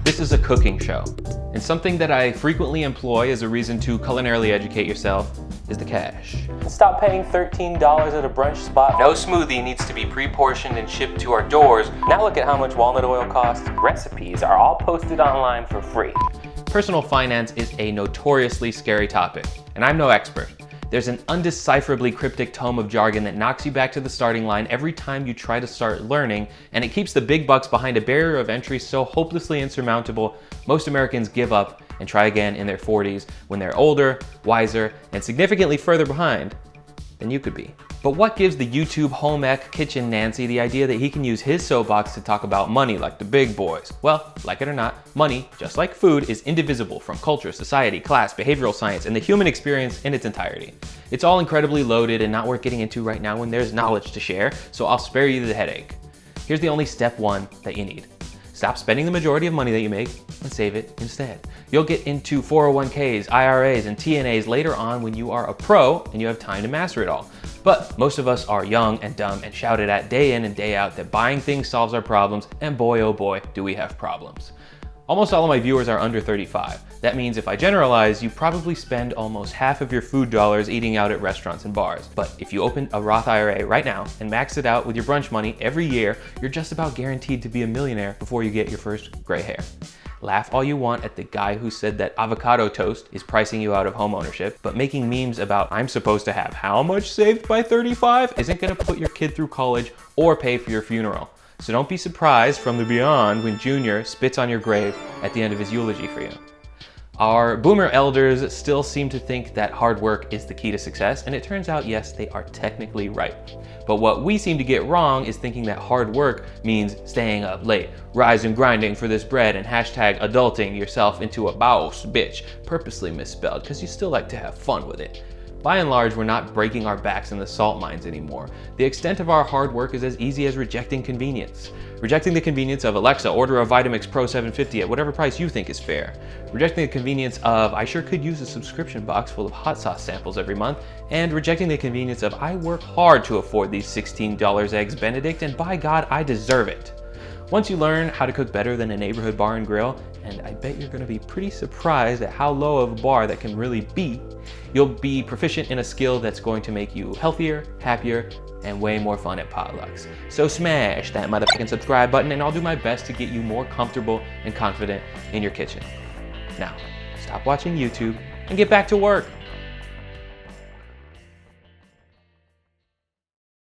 This is a cooking show, and something that I frequently employ as a reason to culinarily educate yourself is the cash. Stop paying $13 at a brunch spot. No smoothie needs to be pre-portioned and shipped to our doors. Now look at how much walnut oil costs. Recipes are all posted online for free. Personal finance is a notoriously scary topic, and I'm no expert. There's an undecipherably cryptic tome of jargon that knocks you back to the starting line every time you try to start learning, and it keeps the big bucks behind a barrier of entry so hopelessly insurmountable, most Americans give up and try again in their 40s when they're older, wiser, and significantly further behind than you could be. But what gives the YouTube home ec kitchen Nancy the idea that he can use his soapbox to talk about money like the big boys? Well, like it or not, money, just like food, is indivisible from culture, society, class, behavioral science, and the human experience in its entirety. It's all incredibly loaded and not worth getting into right now when there's knowledge to share, so I'll spare you the headache. Here's the only step one that you need. Stop spending the majority of money that you make and save it instead. You'll get into 401ks, IRAs, and TNAs later on when you are a pro and you have time to master it all. But most of us are young and dumb and shout it at day in and day out that buying things solves our problems, and boy oh boy do we have problems. Almost all of my viewers are under 35. That means if I generalize, you probably spend almost half of your food dollars eating out at restaurants and bars. But if you open a Roth IRA right now and max it out with your brunch money every year, you're just about guaranteed to be a millionaire before you get your first gray hair. Laugh all you want at the guy who said that avocado toast is pricing you out of home ownership, but making memes about I'm supposed to have how much saved by 35 isn't gonna put your kid through college or pay for your funeral. So don't be surprised from the beyond when Junior spits on your grave at the end of his eulogy for you. Our boomer elders still seem to think that hard work is the key to success, and it turns out, yes, they are technically right. But what we seem to get wrong is thinking that hard work means staying up late, rise and grinding for this bread, and hashtag adulting yourself into a boss bitch, purposely misspelled because you still like to have fun with it. By and large, we're not breaking our backs in the salt mines anymore. The extent of our hard work is as easy as rejecting convenience. Rejecting the convenience of Alexa, order a Vitamix Pro 750 at whatever price you think is fair. Rejecting the convenience of I sure could use a subscription box full of hot sauce samples every month. And rejecting the convenience of I work hard to afford these $16 Eggs Benedict, and by God, I deserve it. Once you learn how to cook better than a neighborhood bar and grill, and I bet you're gonna be pretty surprised at how low of a bar that can really be, you'll be proficient in a skill that's going to make you healthier, happier, and way more fun at potlucks. So smash that motherfucking subscribe button and I'll do my best to get you more comfortable and confident in your kitchen. Now, stop watching YouTube and get back to work.